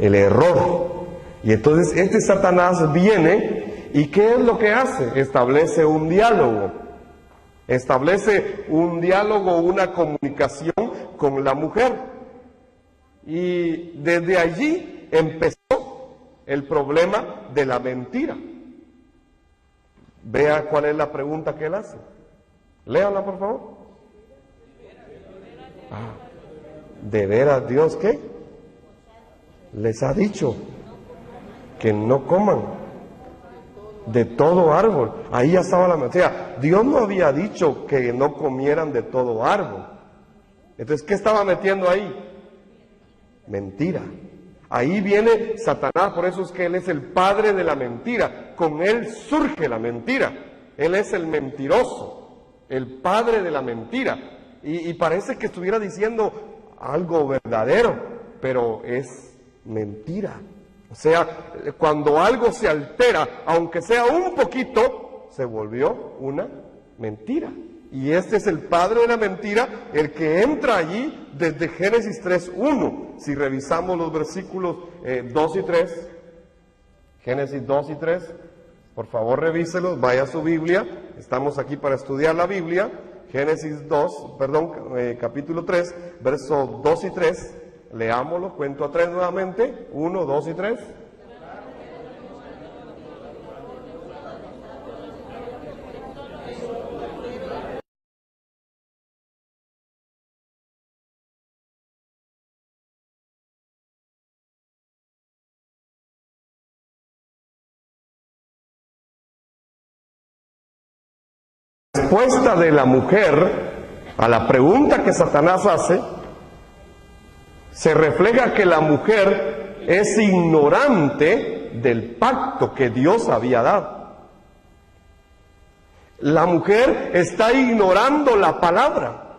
el error. Y entonces este Satanás viene y ¿qué es lo que hace? Establece un diálogo. Establece un diálogo, una comunicación con la mujer. Y desde allí empezó el problema de la mentira. Vea cuál es la pregunta que él hace. Léala, por favor. ¿De veras Dios qué? Les ha dicho que no coman de todo árbol. Ahí ya estaba la mentira. O sea, Dios no había dicho que no comieran de todo árbol. Entonces, ¿qué estaba metiendo ahí? Mentira. Ahí viene Satanás, por eso es que él es el padre de la mentira. Con él surge la mentira. Él es el mentiroso, el padre de la mentira. Y parece que estuviera diciendo algo verdadero, pero es mentira. O sea, cuando algo se altera, aunque sea un poquito, se volvió una mentira. Y este es el padre de la mentira, el que entra allí desde Génesis 3:1. Si revisamos los versículos 2 y 3, Génesis 2 y 3, por favor revíselos, vaya a su Biblia, estamos aquí para estudiar la Biblia. Génesis 2, capítulo 3, versos 2 y 3, leámoslo, cuento a 3 nuevamente, 1, 2 y 3. La respuesta de la mujer a la pregunta que Satanás hace, se refleja que la mujer es ignorante del pacto que Dios había dado. La mujer está ignorando la palabra.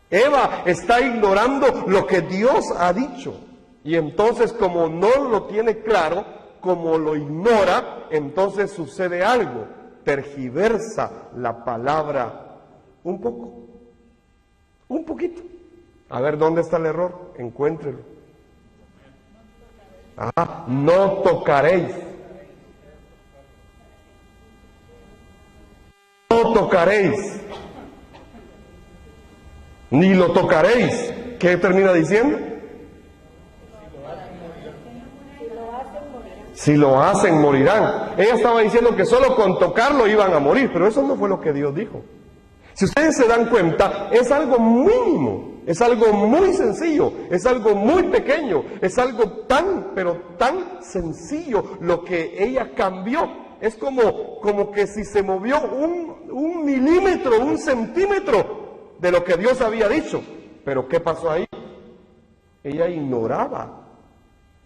Eva está ignorando lo que Dios ha dicho. Y entonces, como no lo tiene claro, como lo ignora, entonces sucede algo. Tergiversa la palabra un poco, un poquito. A ver, ¿dónde está el error? Encuéntrelo. No tocaréis. No tocaréis. Ni lo tocaréis. ¿Qué termina diciendo? Si lo hacen, morirán. Ella estaba diciendo que solo con tocarlo iban a morir, pero eso no fue lo que Dios dijo. Si ustedes se dan cuenta, es algo mínimo, es algo muy sencillo, es algo muy pequeño, es algo pero tan sencillo lo que ella cambió. Es como que si se movió un milímetro, un centímetro de lo que Dios había dicho. Pero ¿qué pasó ahí? Ella ignoraba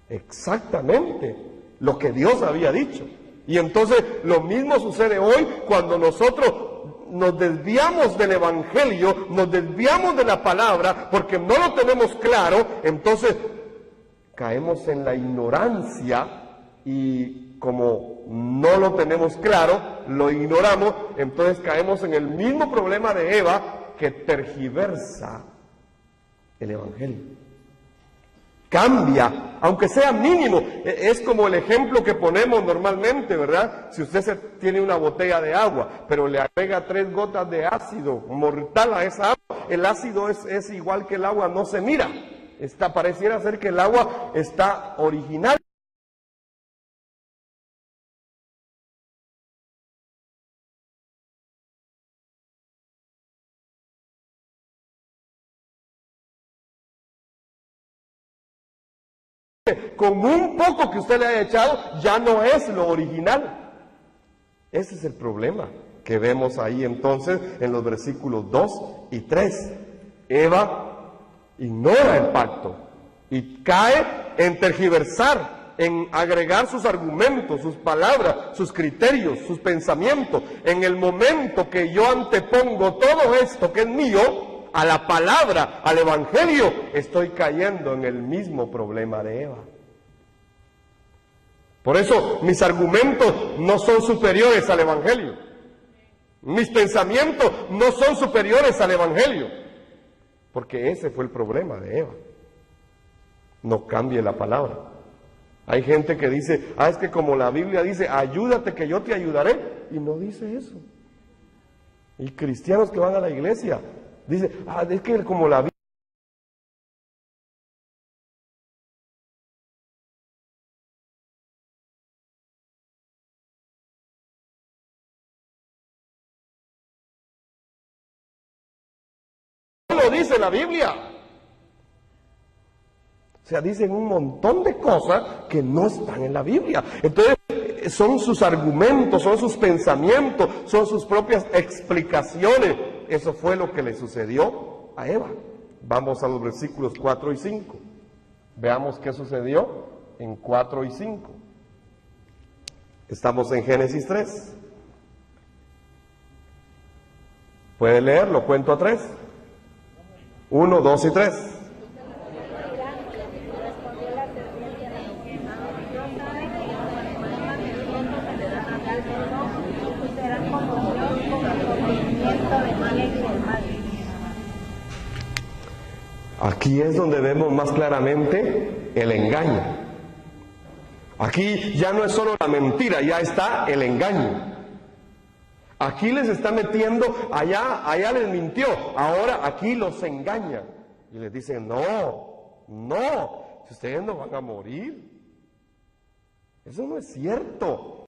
exactamente lo que Dios había dicho. Y entonces lo mismo sucede hoy cuando nosotros nos desviamos del Evangelio, nos desviamos de la palabra porque no lo tenemos claro, entonces caemos en la ignorancia y como no lo tenemos claro, lo ignoramos, entonces caemos en el mismo problema de Eva que tergiversa el Evangelio. Cambia, aunque sea mínimo. Es como el ejemplo que ponemos normalmente, ¿verdad? Si usted tiene una botella de agua, pero le agrega 3 gotas de ácido mortal a esa agua, el ácido es igual que el agua, no se mira. Pareciera ser que el agua está original. Con un poco que usted le haya echado, ya no es lo original. Ese es el problema que vemos ahí entonces en los versículos 2 y 3. Eva ignora el pacto y cae en tergiversar, en agregar sus argumentos, sus palabras, sus criterios, sus pensamientos. En el momento que yo antepongo todo esto que es mío a la palabra, al Evangelio, estoy cayendo en el mismo problema de Eva. Por eso mis argumentos no son superiores al Evangelio. Mis pensamientos no son superiores al Evangelio. Porque ese fue el problema de Eva. No cambie la palabra. Hay gente que dice, es que como la Biblia dice, ayúdate que yo te ayudaré, y no dice eso. Y cristianos que van a la iglesia, dice, es que como la Biblia lo dice la Biblia. O sea, dicen un montón de cosas que no están en la Biblia. Entonces, son sus argumentos, son sus pensamientos, son sus propias explicaciones. Eso fue lo que le sucedió a Eva. Vamos a los versículos 4 y 5. Veamos qué sucedió en 4 y 5. Estamos en Génesis 3. ¿Puede leerlo? Cuento a 3. 1, 2 y 3. Aquí es donde vemos más claramente el engaño. Aquí ya no es solo la mentira, ya está el engaño. Aquí les está metiendo, allá les mintió, ahora aquí los engañan. Y les dicen, no, si ustedes no van a morir. Eso no es cierto.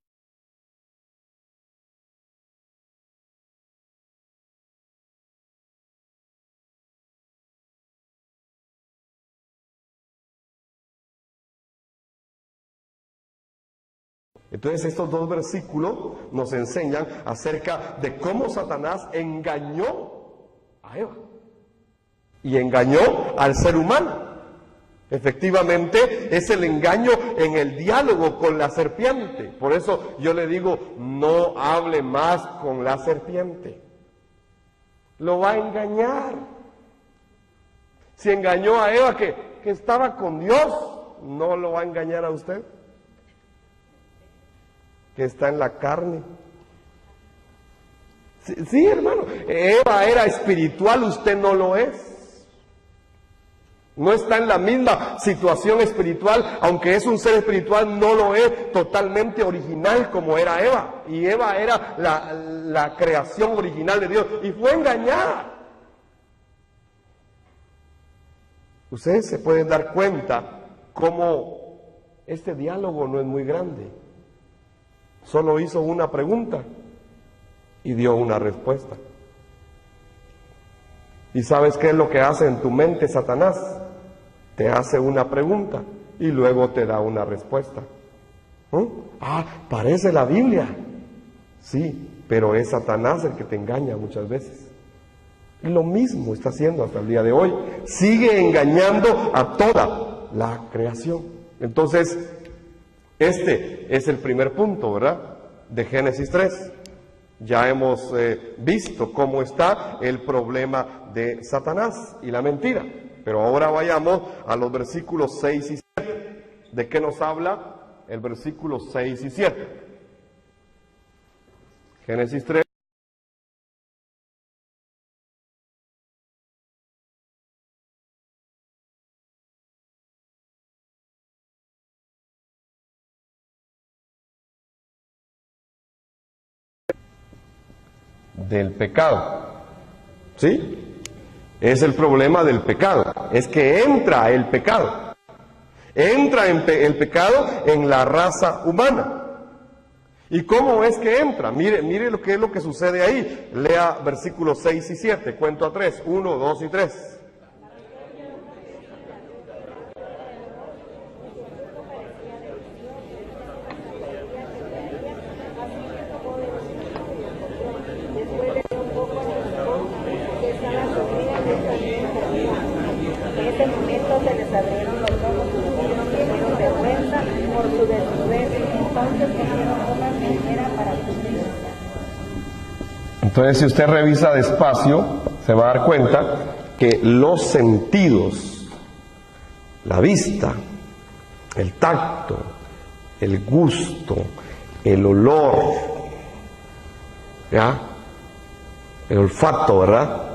Entonces estos dos versículos nos enseñan acerca de cómo Satanás engañó a Eva y engañó al ser humano. Efectivamente es el engaño en el diálogo con la serpiente. Por eso yo le digo, no hable más con la serpiente. Lo va a engañar. Si engañó a Eva que estaba con Dios, ¿no lo va a engañar a usted? Que está en la carne. Sí, hermano, Eva era espiritual, usted no lo es. No está en la misma situación espiritual, aunque es un ser espiritual, no lo es totalmente original como era Eva. Y Eva era la creación original de Dios y fue engañada. Ustedes se pueden dar cuenta cómo este diálogo no es muy grande. Solo hizo una pregunta y dio una respuesta. ¿Y sabes qué es lo que hace en tu mente Satanás? Te hace una pregunta y luego te da una respuesta. Parece la Biblia. Sí, pero es Satanás el que te engaña muchas veces. Y lo mismo está haciendo hasta el día de hoy. Sigue engañando a toda la creación. Entonces, este es el primer punto, ¿verdad? De Génesis 3. Ya hemos visto cómo está el problema de Satanás y la mentira. Pero ahora vayamos a los versículos 6 y 7. ¿De qué nos habla el versículo 6 y 7? Génesis 3. Del pecado. ¿Sí? Es el problema del pecado. Es que entra el pecado. Entra el pecado en la raza humana. ¿Y cómo es que entra? Mire lo que es lo que sucede ahí. Lea versículos 6 y 7. Cuento a 3. 1, 2 y 3. Entonces, si usted revisa despacio, se va a dar cuenta que los sentidos, la vista, el tacto, el gusto, el olor, ¿ya? El olfato, ¿verdad?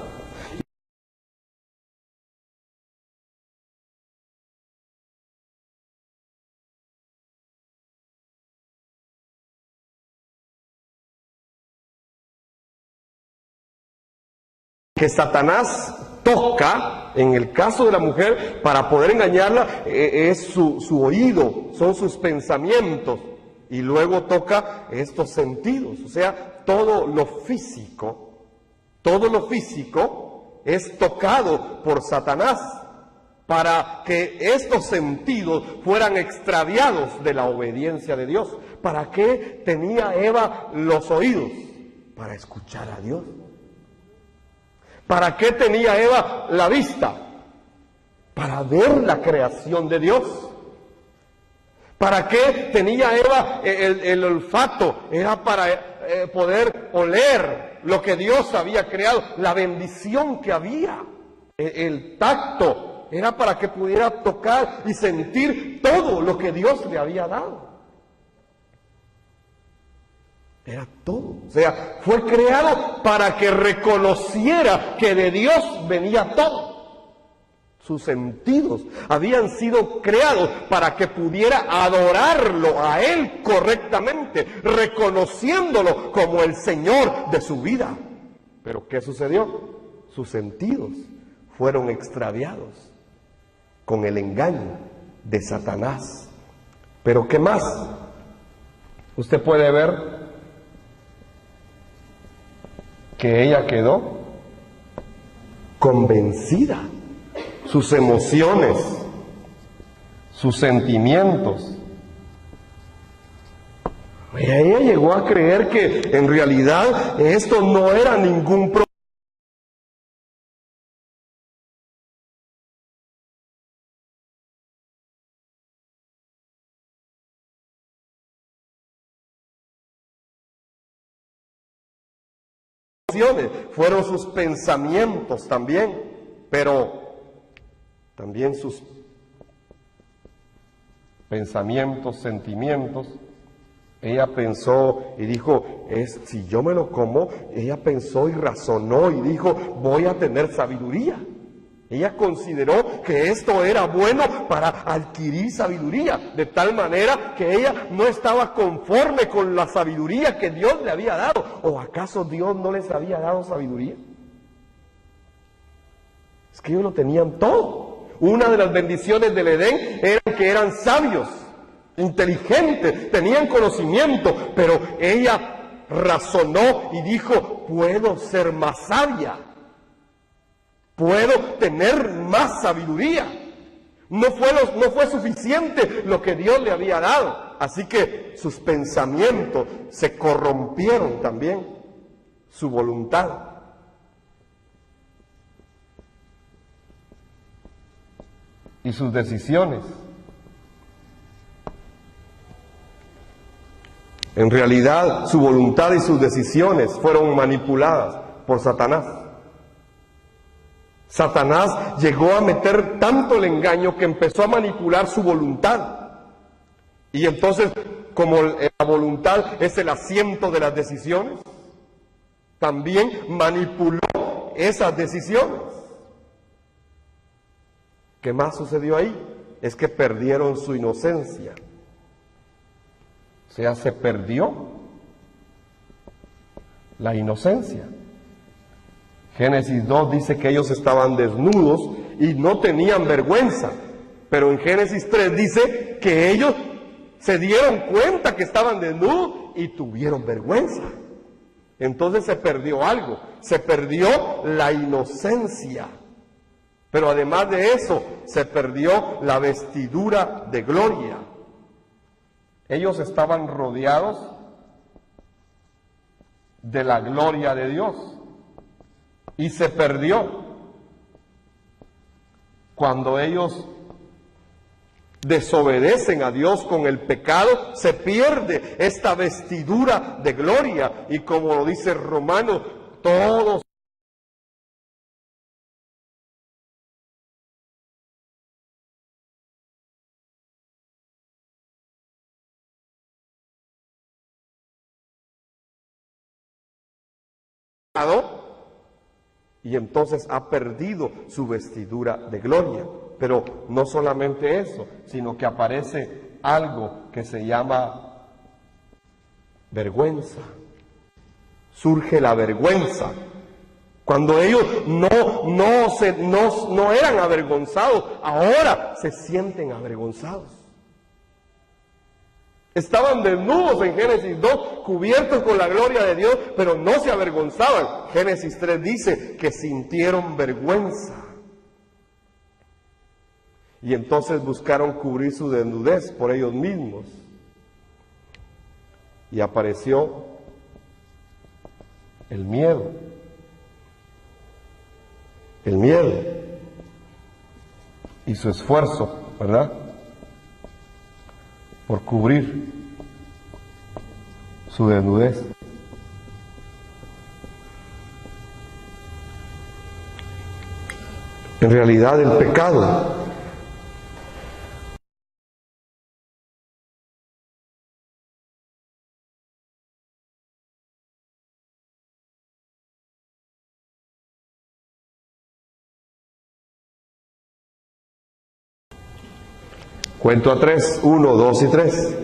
que Satanás toca, en el caso de la mujer, para poder engañarla, es su oído, son sus pensamientos, y luego toca estos sentidos, o sea, todo lo físico es tocado por Satanás, para que estos sentidos fueran extraviados de la obediencia de Dios. ¿Para qué tenía Eva los oídos? Para escuchar a Dios. ¿Para qué tenía Eva la vista? Para ver la creación de Dios. ¿Para qué tenía Eva el olfato? Era para poder oler lo que Dios había creado, la bendición que había. El tacto era para que pudiera tocar y sentir todo lo que Dios le había dado. Era todo. O sea, fue creado para que reconociera que de Dios venía todo. Sus sentidos habían sido creados para que pudiera adorarlo a Él correctamente, reconociéndolo como el Señor de su vida. Pero ¿qué sucedió? Sus sentidos fueron extraviados con el engaño de Satanás. Pero ¿qué más? Usted puede ver que ella quedó convencida. Sus emociones, sus sentimientos. Ella llegó a creer que en realidad esto no era ningún problema. Fueron sus pensamientos también, pero también sus pensamientos, sentimientos. Ella pensó y dijo, si yo me lo como, ella pensó y razonó y dijo, voy a tener sabiduría. Ella consideró que esto era bueno para adquirir sabiduría, de tal manera que ella no estaba conforme con la sabiduría que Dios le había dado. ¿O acaso Dios no les había dado sabiduría? Es que ellos lo tenían todo. Una de las bendiciones del Edén era que eran sabios, inteligentes, tenían conocimiento, pero ella razonó y dijo, puedo ser más sabia. Puedo tener más sabiduría. No fue suficiente lo que Dios le había dado. Así que sus pensamientos se corrompieron también. Su voluntad. Y sus decisiones. En realidad, su voluntad y sus decisiones fueron manipuladas por Satanás. Satanás llegó a meter tanto el engaño que empezó a manipular su voluntad. Y entonces, como la voluntad es el asiento de las decisiones, también manipuló esas decisiones. ¿Qué más sucedió ahí? Es que perdieron su inocencia. O sea, se perdió la inocencia. Génesis 2 dice que ellos estaban desnudos y no tenían vergüenza. Pero en Génesis 3 dice que ellos se dieron cuenta que estaban desnudos y tuvieron vergüenza. Entonces se perdió algo, se perdió la inocencia. Pero además de eso, se perdió la vestidura de gloria. Ellos estaban rodeados de la gloria de Dios. Y se perdió cuando ellos desobedecen a Dios con el pecado, se pierde esta vestidura de gloria. Y como lo dice Romanos, todos y entonces ha perdido su vestidura de gloria. Pero no solamente eso, sino que aparece algo que se llama vergüenza. Surge la vergüenza. Cuando ellos no eran avergonzados, ahora se sienten avergonzados. Estaban desnudos en Génesis 2, cubiertos con la gloria de Dios, pero no se avergonzaban. Génesis 3 dice que sintieron vergüenza. Y entonces buscaron cubrir su desnudez por ellos mismos. Y apareció el miedo. El miedo. Y su esfuerzo, ¿verdad?, por cubrir su desnudez. En realidad el pecado cuento a 3, 1, 2 y 3.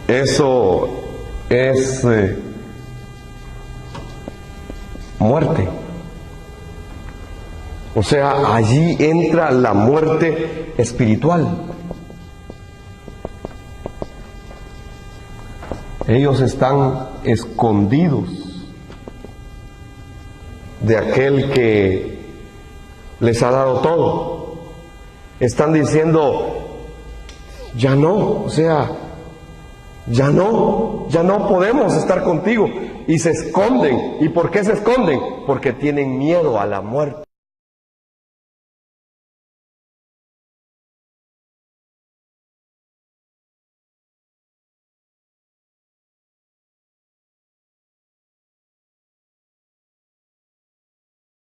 Eso es muerte. O sea, allí entra la muerte espiritual. Ellos están escondidos de aquel que les ha dado todo. Están diciendo, ya no, o sea, ya no podemos estar contigo. Y se esconden. ¿Y por qué se esconden? Porque tienen miedo a la muerte.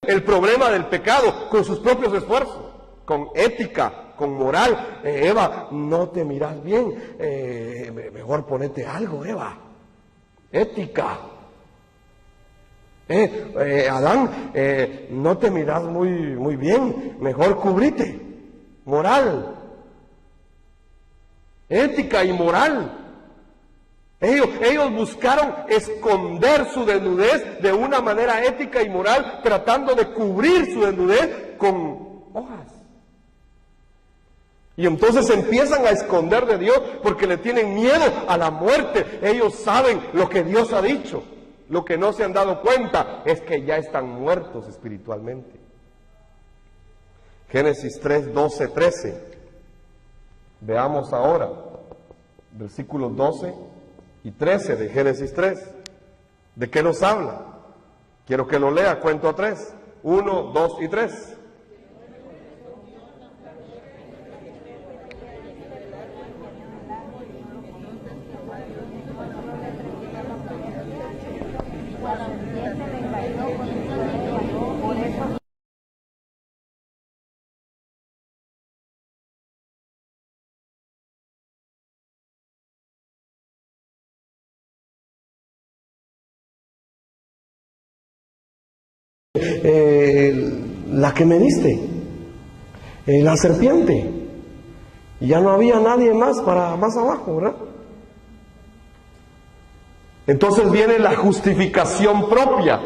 El problema del pecado con sus propios esfuerzos, con ética, con moral. Eva, no te miras bien, mejor ponete algo, Eva. Ética. Adán, no te miras muy bien, mejor cubrite. Moral. Ética y moral. Ellos buscaron esconder su desnudez de una manera ética y moral, tratando de cubrir su desnudez con hojas. Y entonces empiezan a esconder de Dios porque le tienen miedo a la muerte. Ellos saben lo que Dios ha dicho. Lo que no se han dado cuenta es que ya están muertos espiritualmente. Génesis 3, 12, 13. Veamos ahora versículos 12 y 13 de Génesis 3. ¿De qué nos habla? Quiero que lo lea, cuento a 3. 1, 2 y 3. La que me diste, la serpiente, y ya no había nadie más para más abajo, ¿verdad? Entonces viene la justificación propia,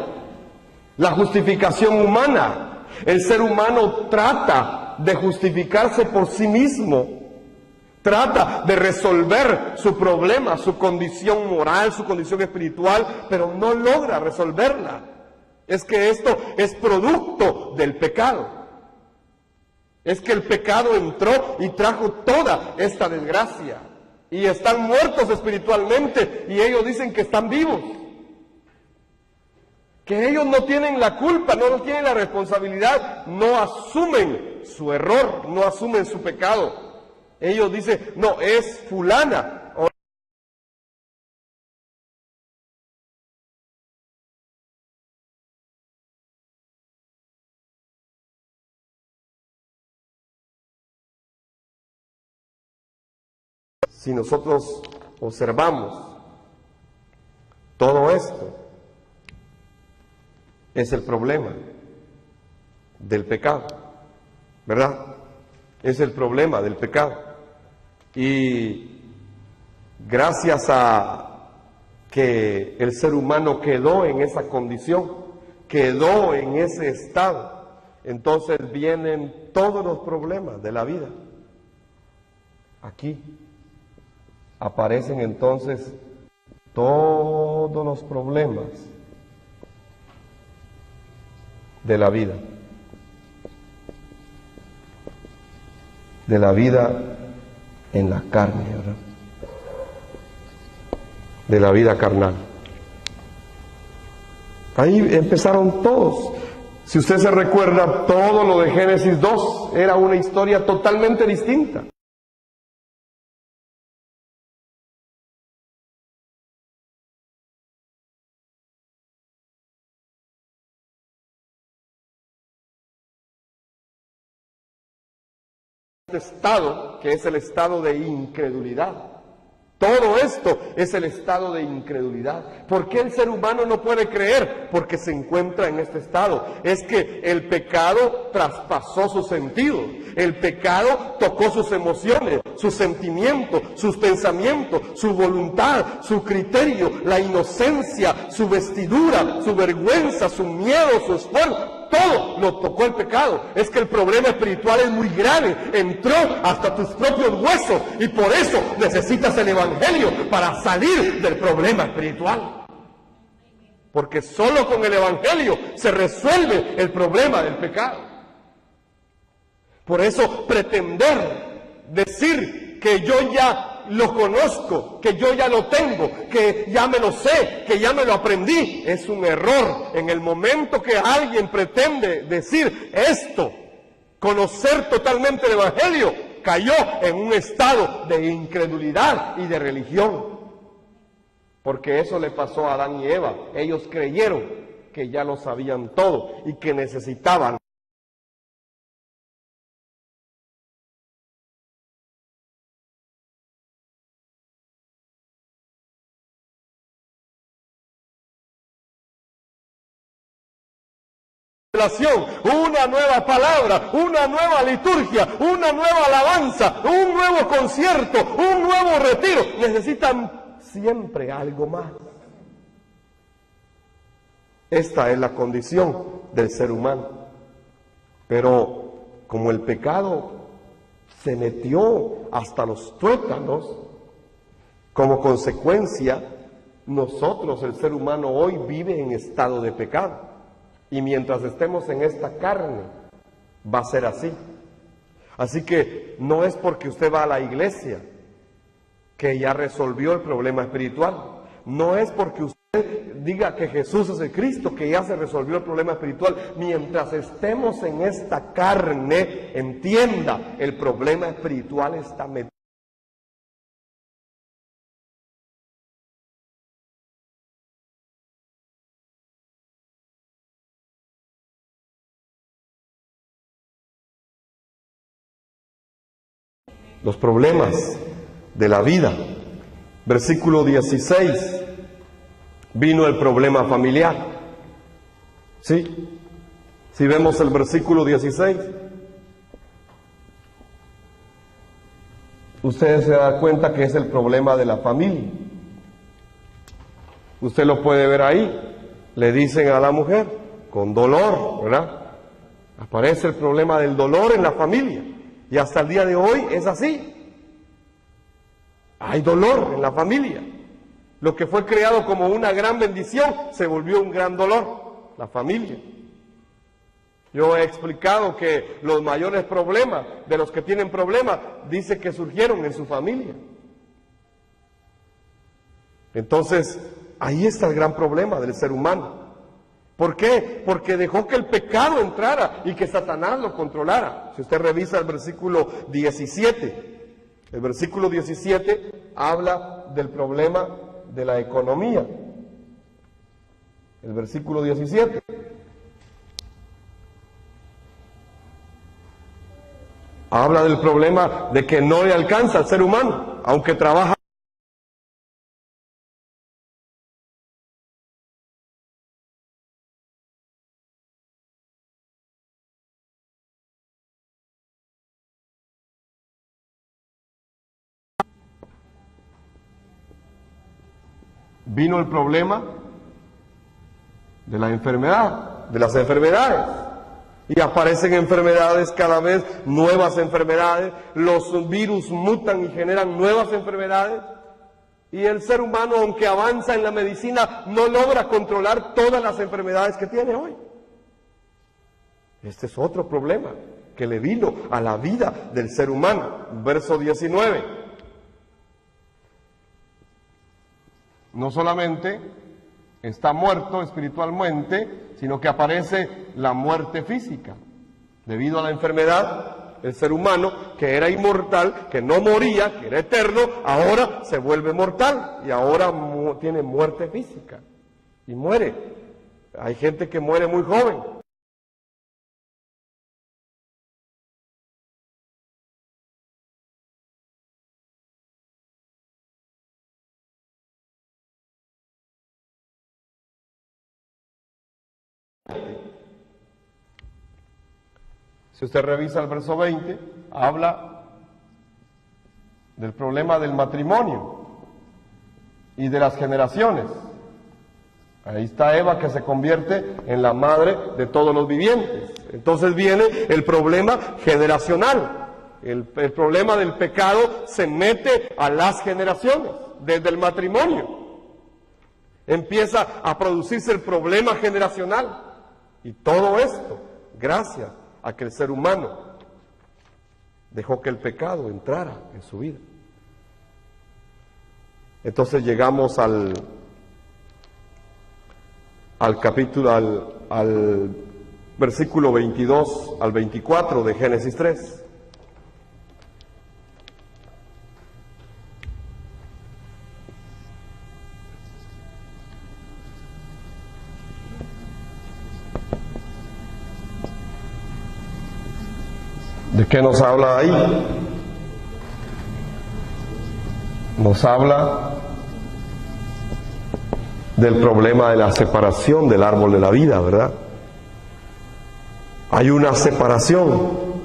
la justificación humana. El ser humano trata de justificarse por sí mismo, trata de resolver su problema, su condición moral, su condición espiritual, pero no logra resolverla. Es que esto es producto del pecado. Es que el pecado entró y trajo toda esta desgracia. Y están muertos espiritualmente y ellos dicen que están vivos. Que ellos no tienen la culpa, no tienen la responsabilidad, no asumen su error, no asumen su pecado. Ellos dicen, no, es fulana. Si nosotros observamos todo esto, es el problema del pecado, ¿verdad? Es el problema del pecado. Y gracias a que el ser humano quedó en esa condición, quedó en ese estado, entonces vienen todos los problemas de la vida. Aquí aparecen entonces todos los problemas de la vida. De la vida en la carne, ¿verdad? De la vida carnal. Ahí empezaron todos. Si usted se recuerda, todo lo de Génesis 2 era una historia totalmente distinta. Estado que es el estado de incredulidad. Todo esto es el estado de incredulidad. ¿Por qué el ser humano no puede creer? Porque se encuentra en este estado. Es que el pecado traspasó sus sentidos. El pecado tocó sus emociones, sus sentimientos, sus pensamientos, su voluntad, su criterio, la inocencia, su vestidura, su vergüenza, su miedo, su esfuerzo. Todo lo tocó el pecado. Es que el problema espiritual es muy grave. Entró hasta tus propios huesos y por eso necesitas el Evangelio para salir del problema espiritual. Porque solo con el Evangelio se resuelve el problema del pecado. Por eso pretender decir que yo ya lo conozco, que yo ya lo tengo, que ya me lo sé, que ya me lo aprendí, es un error. En el momento que alguien pretende decir esto, conocer totalmente el Evangelio, cayó en un estado de incredulidad y de religión. Porque eso le pasó a Adán y Eva. Ellos creyeron que ya lo sabían todo y que necesitaban una nueva palabra, una nueva liturgia, una nueva alabanza, un nuevo concierto, un nuevo retiro. Necesitan siempre algo más. Esta es la condición del ser humano. Pero como el pecado se metió hasta los tuétanos, como consecuencia, nosotros, el ser humano hoy vive en estado de pecado. Y mientras estemos en esta carne, va a ser así. Así que no es porque usted va a la iglesia que ya resolvió el problema espiritual. No es porque usted diga que Jesús es el Cristo que ya se resolvió el problema espiritual. Mientras estemos en esta carne, entienda, el problema espiritual está metido. Los problemas de la vida. Versículo 16. Vino el problema familiar. ¿Sí? Si vemos el versículo 16, usted se da cuenta que es el problema de la familia. Usted lo puede ver ahí. Le dicen a la mujer, con dolor, ¿verdad? Aparece el problema del dolor en la familia. Y hasta el día de hoy es así. Hay dolor en la familia. Lo que fue creado como una gran bendición se volvió un gran dolor, la familia. Yo he explicado que los mayores problemas de los que tienen problemas, dice que surgieron en su familia. Entonces, ahí está el gran problema del ser humano. ¿Por qué? Porque dejó que el pecado entrara y que Satanás lo controlara. Si usted revisa el versículo 17, el versículo 17 habla del problema de la economía. El versículo 17. Habla del problema de que no le alcanza al ser humano, aunque trabaja. vino el problema de la enfermedad, de las enfermedades. Y aparecen enfermedades cada vez, nuevas enfermedades, los virus mutan y generan nuevas enfermedades. Y el ser humano, aunque avanza en la medicina, no logra controlar todas las enfermedades que tiene hoy. Este es otro problema que le vino a la vida del ser humano. Verso 19. No solamente está muerto espiritualmente, sino que aparece la muerte física. Debido a la enfermedad, el ser humano, que era inmortal, que no moría, que era eterno, ahora se vuelve mortal y ahora tiene muerte física y muere. Hay gente que muere muy joven. Si usted revisa el verso 20, habla del problema del matrimonio y de las generaciones. Ahí está Eva, que se convierte en la madre de todos los vivientes. Entonces viene el problema generacional. El problema del pecado se mete a las generaciones, desde el matrimonio. Empieza a producirse el problema generacional. Y todo esto, gracias a que el ser humano dejó que el pecado entrara en su vida. Entonces llegamos al capítulo, al versículo 22 al 24 de Génesis 3. ¿De qué nos habla ahí? Nos habla del problema de la separación del árbol de la vida, ¿verdad? Hay una separación.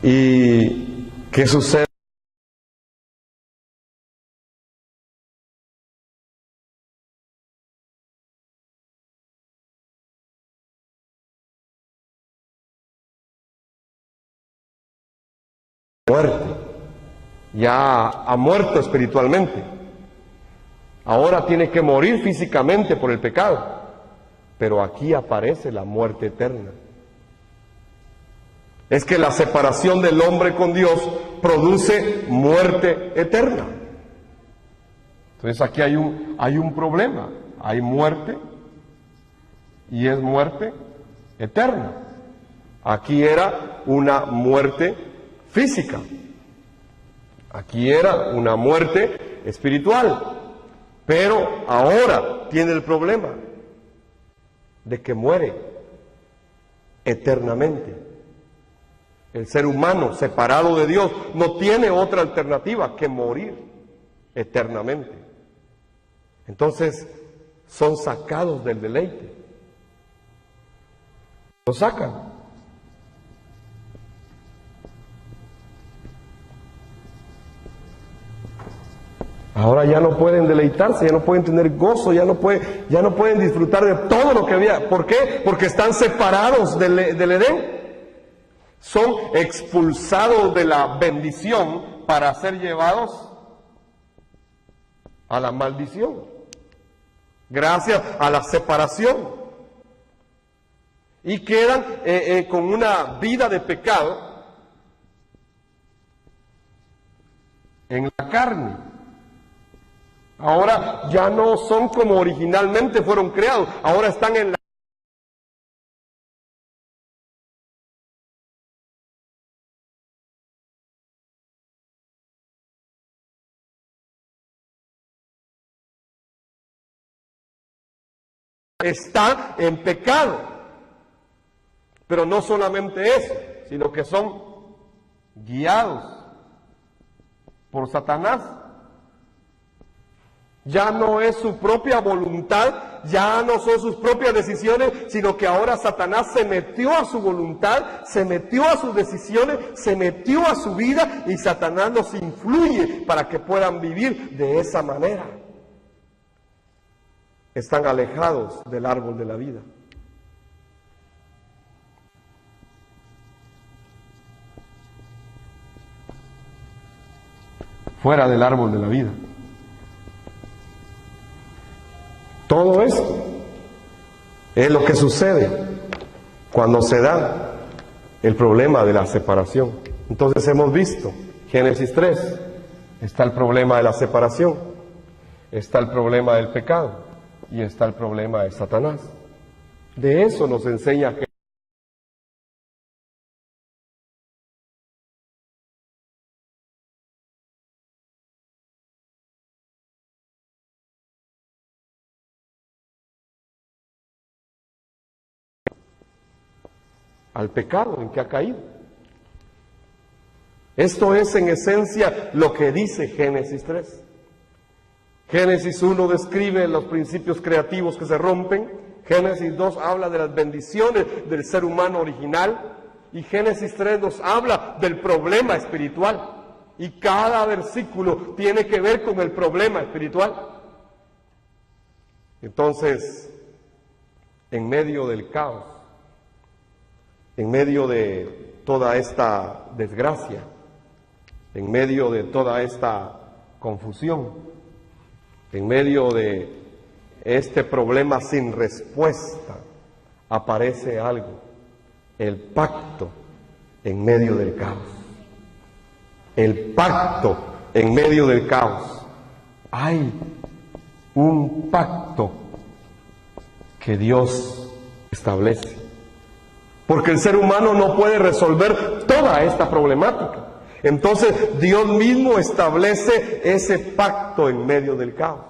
¿Y qué sucede? Muerte. Ya ha muerto espiritualmente. Ahora tiene que morir físicamente por el pecado. Pero aquí aparece la muerte eterna. Es que la separación del hombre con Dios produce muerte eterna. Entonces aquí hay un problema. Hay muerte y es muerte eterna. Aquí era una muerte física. Aquí era una muerte espiritual. Pero ahora tiene el problema de que muere eternamente. El ser humano separado de Dios no tiene otra alternativa que morir eternamente. Entonces son sacados del deleite. Lo sacan. Ahora ya no pueden deleitarse, ya no pueden tener gozo, ya no pueden disfrutar de todo lo que había. ¿Por qué? Porque están separados del Edén. Son expulsados de la bendición para ser llevados a la maldición. Gracias a la separación. Y quedan con una vida de pecado en la carne. Ahora ya no son como originalmente fueron creados. Ahora están en la... Están en pecado. Pero no solamente eso, sino que son guiados por Satanás. Ya no es su propia voluntad, ya no son sus propias decisiones, sino que ahora Satanás se metió a su voluntad, se metió a sus decisiones, se metió a su vida y Satanás los influye para que puedan vivir de esa manera. están alejados del árbol de la vida. Fuera del árbol de la vida. Todo esto es lo que sucede cuando se da el problema de la separación. Entonces hemos visto, Génesis 3, está el problema de la separación, está el problema del pecado y está el problema de Satanás. De eso nos enseña que al pecado en que ha caído. Esto es en esencia lo que dice Génesis 3. Génesis 1 describe los principios creativos que se rompen, Génesis 2 habla de las bendiciones del ser humano original y Génesis 3 nos habla del problema espiritual. Y cada versículo tiene que ver con el problema espiritual. Entonces, en medio del caos, en medio de toda esta desgracia, en medio de toda esta confusión, en medio de este problema sin respuesta, aparece algo, el pacto en medio del caos. El pacto en medio del caos. Hay un pacto que Dios establece. Porque el ser humano no puede resolver toda esta problemática. Entonces Dios mismo establece ese pacto en medio del caos.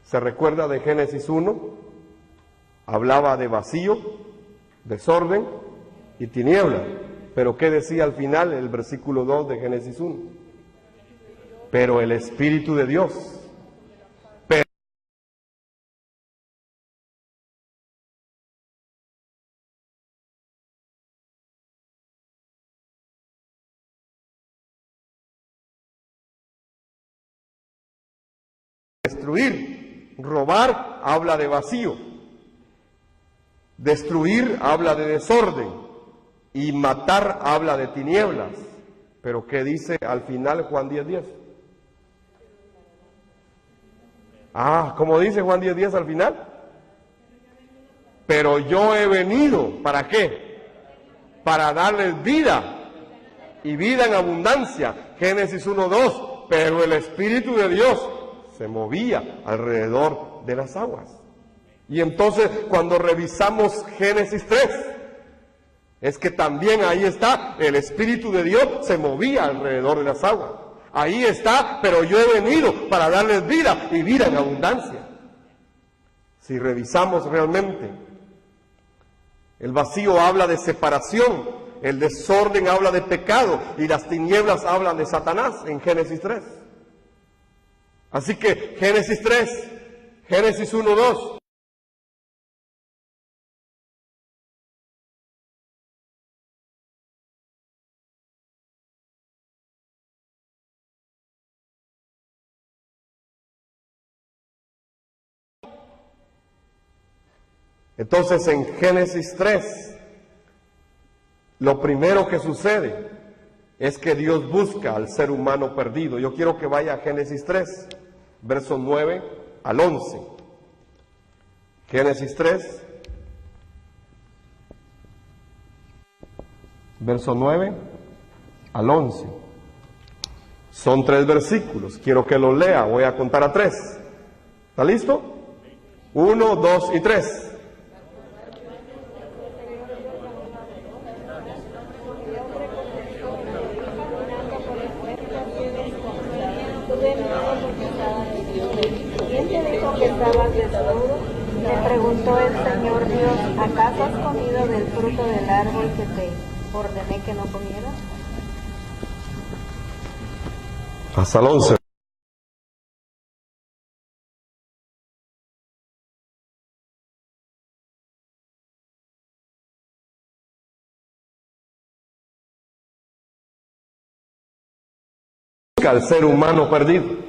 ¿Se recuerda de Génesis 1? Hablaba de vacío, desorden y tiniebla. Pero ¿qué decía al final el versículo 2 de Génesis 1? Pero el Espíritu de Dios. Destruir, robar, habla de vacío. Destruir habla de desorden. Y matar habla de tinieblas. Pero ¿qué dice al final Juan 10:10? ¿Cómo dice Juan 10:10 al final? Pero yo he venido, ¿para qué? Para darles vida, y vida en abundancia. Génesis 1:2, pero el Espíritu de Dios se movía alrededor de las aguas. Y entonces cuando revisamos Génesis 3, es que también ahí está, el Espíritu de Dios se movía alrededor de las aguas. Ahí está, pero yo he venido para darles vida y vida en abundancia. Si revisamos realmente, el vacío habla de separación, el desorden habla de pecado y las tinieblas hablan de Satanás en Génesis 3. Así que Génesis 3, Génesis 1:2. Entonces en Génesis 3, lo primero que sucede es que Dios busca al ser humano perdido. Yo quiero que vaya a Génesis 3, versos 9 al 11. Génesis 3, verso 9 al 11. Son 3 versículos. Quiero que los lea. Voy a contar a 3. ¿Está listo? 1, 2 y 3. Le preguntó el Señor Dios, ¿acaso has comido del fruto del árbol que te ordené que no comieras? Hasta el 11. Al ser humano perdido.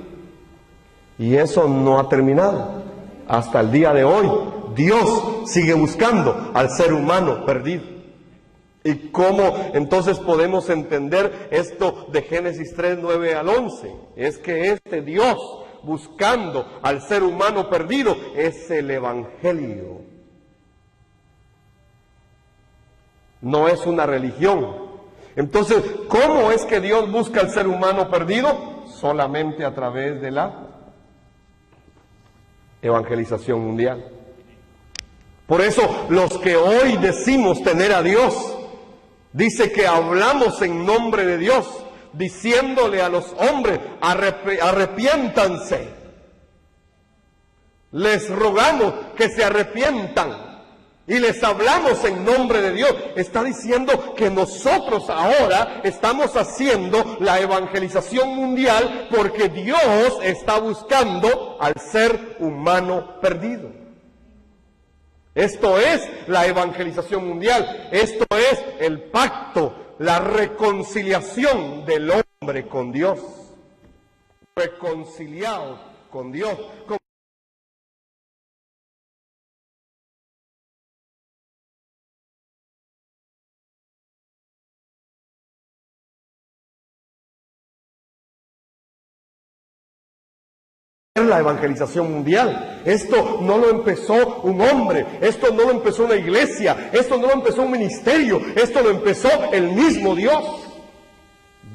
Y eso no ha terminado. hasta el día de hoy, Dios sigue buscando al ser humano perdido. ¿Y cómo entonces podemos entender esto de Génesis 3, 9 al 11? Es que este Dios buscando al ser humano perdido es el Evangelio. No es una religión. Entonces, ¿cómo es que Dios busca al ser humano perdido? Solamente a través de la evangelización mundial. Por eso, los que hoy decimos tener a Dios, dice que hablamos en nombre de Dios, diciéndole a los hombres, arrepiéntanse. Les rogamos que se arrepientan. Y les hablamos en nombre de Dios. Está diciendo que nosotros ahora estamos haciendo la evangelización mundial porque Dios está buscando al ser humano perdido. Esto es la evangelización mundial. Esto es el pacto, la reconciliación del hombre con Dios. Reconciliado con Dios. La evangelización mundial. Esto no lo empezó un hombre, esto no lo empezó una iglesia, esto no lo empezó un ministerio, esto lo empezó el mismo Dios.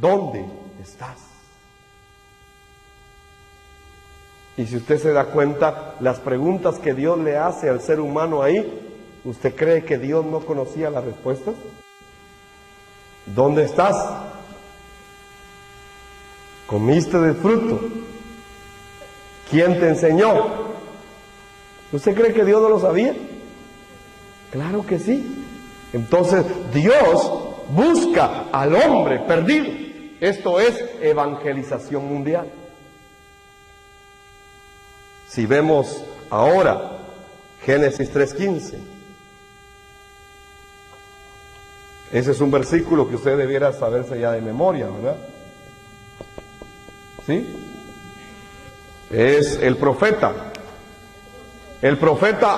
¿Dónde estás? Y si usted se da cuenta, las preguntas que Dios le hace al ser humano ahí, ¿usted cree que Dios no conocía las respuestas? ¿Dónde estás? ¿Comiste del fruto? ¿Quién te enseñó? ¿Usted cree que Dios no lo sabía? Claro que sí. Entonces Dios busca al hombre perdido. Esto es evangelización mundial. Si vemos ahora Génesis 3:15, ese es un versículo que usted debiera saberse ya de memoria, ¿verdad? ¿Sí? Es el profeta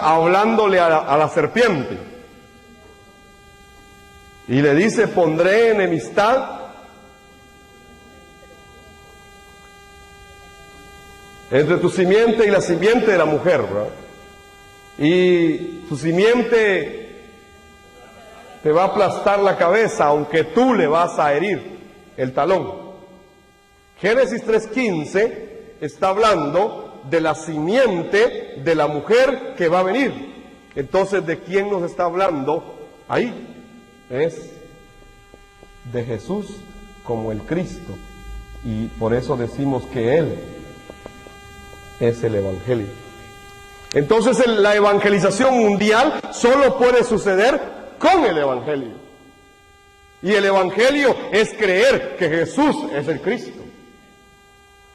hablándole a la serpiente y le dice: pondré enemistad entre tu simiente y la simiente de la mujer, ¿verdad? Y tu simiente te va a aplastar la cabeza, aunque tú le vas a herir el talón. Génesis 3:15 está hablando de la simiente de la mujer que va a venir. Entonces, ¿de quién nos está hablando ahí? Es de Jesús como el Cristo. Y por eso decimos que Él es el Evangelio. Entonces, la evangelización mundial solo puede suceder con el Evangelio. Y el Evangelio es creer que Jesús es el Cristo.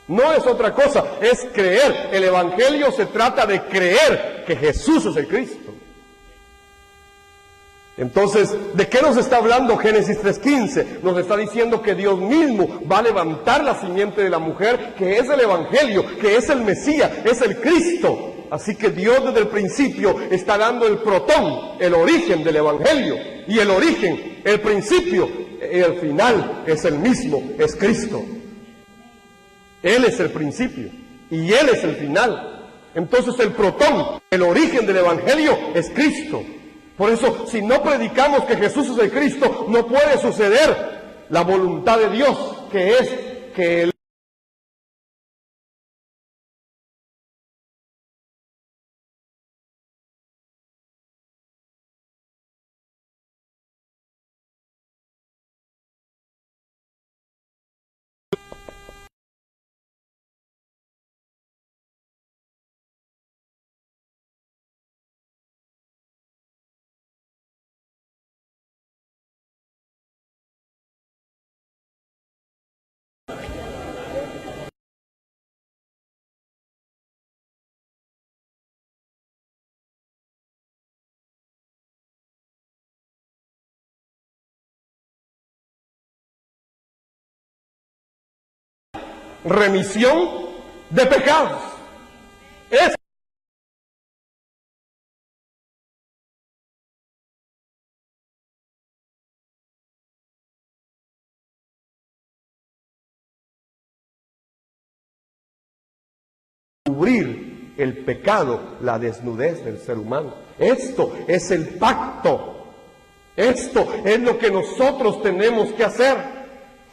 No es otra cosa, es creer. El Evangelio se trata de creer que Jesús es el Cristo. Entonces, ¿de qué nos está hablando Génesis 3:15? Nos está diciendo que Dios mismo va a levantar la simiente de la mujer, que es el Evangelio, que es el Mesías, es el Cristo. Así que Dios desde el principio está dando el protón, el origen del Evangelio. Y el origen, el principio y el final es el mismo, es Cristo. Él es el principio y Él es el final. Entonces el protón, el origen del Evangelio es Cristo. Por eso, si no predicamos que Jesús es el Cristo, no puede suceder la voluntad de Dios, que es que el remisión de pecados. Es cubrir el pecado, la desnudez del ser humano. Esto es el pacto. Esto es lo que nosotros tenemos que hacer.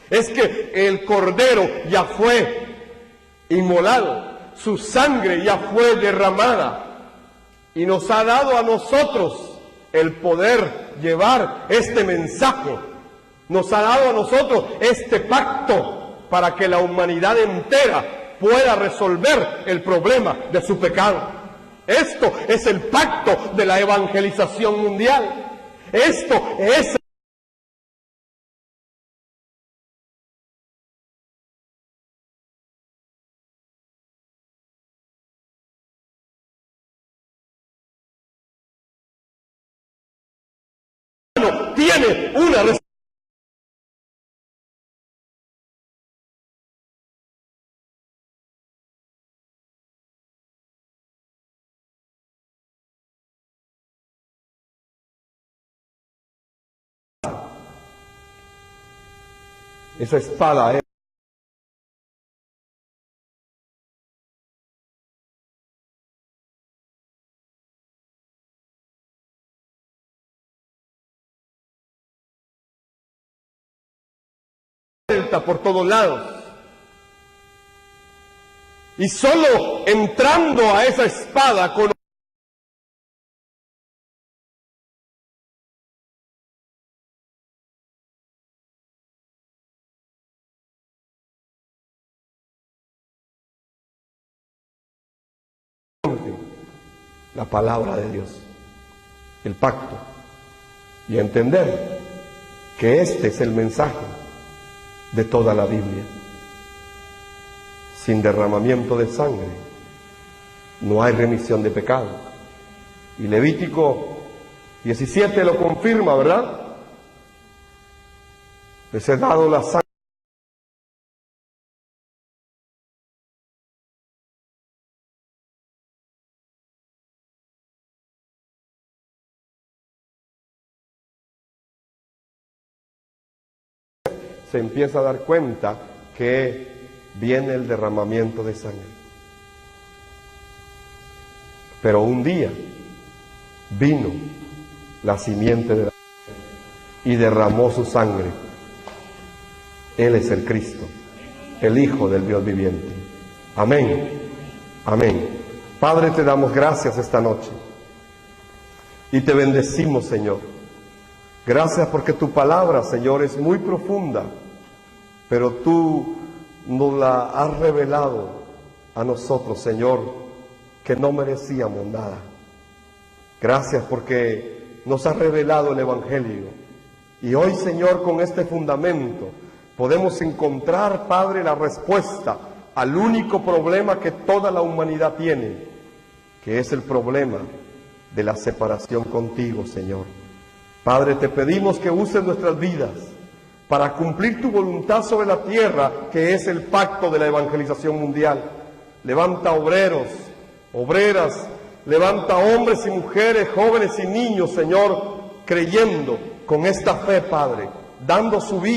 Es que el Cordero ya fue inmolado, su sangre ya fue derramada y nos ha dado a nosotros el poder llevar este mensaje. Nos ha dado a nosotros este pacto para que la humanidad entera pueda resolver el problema de su pecado. Esto es el pacto de la evangelización mundial. Esto es tiene una respuesta. Esa espada es por todos lados. Y solo entrando a esa espada con la palabra de Dios, el pacto, y entender que este es el mensaje de toda la Biblia. Sin derramamiento de sangre no hay remisión de pecado. Y Levítico 17 lo confirma, ¿verdad? Les he dado la sangre. Se empieza a dar cuenta que viene el derramamiento de sangre. Pero un día vino la simiente de la y derramó su sangre. Él es el Cristo, el Hijo del Dios viviente. Amén. Amén. Padre, te damos gracias esta noche y te bendecimos, Señor. Gracias porque tu palabra, Señor, es muy profunda, pero tú nos la has revelado a nosotros, Señor, que no merecíamos nada. Gracias porque nos has revelado el Evangelio. Y hoy, Señor, con este fundamento, podemos encontrar, Padre, la respuesta al único problema que toda la humanidad tiene, que es el problema de la separación contigo, Señor. Padre, te pedimos que uses nuestras vidas para cumplir tu voluntad sobre la tierra, que es el pacto de la evangelización mundial. Levanta obreros, obreras, levanta hombres y mujeres, jóvenes y niños, Señor, creyendo con esta fe, Padre, dando su vida.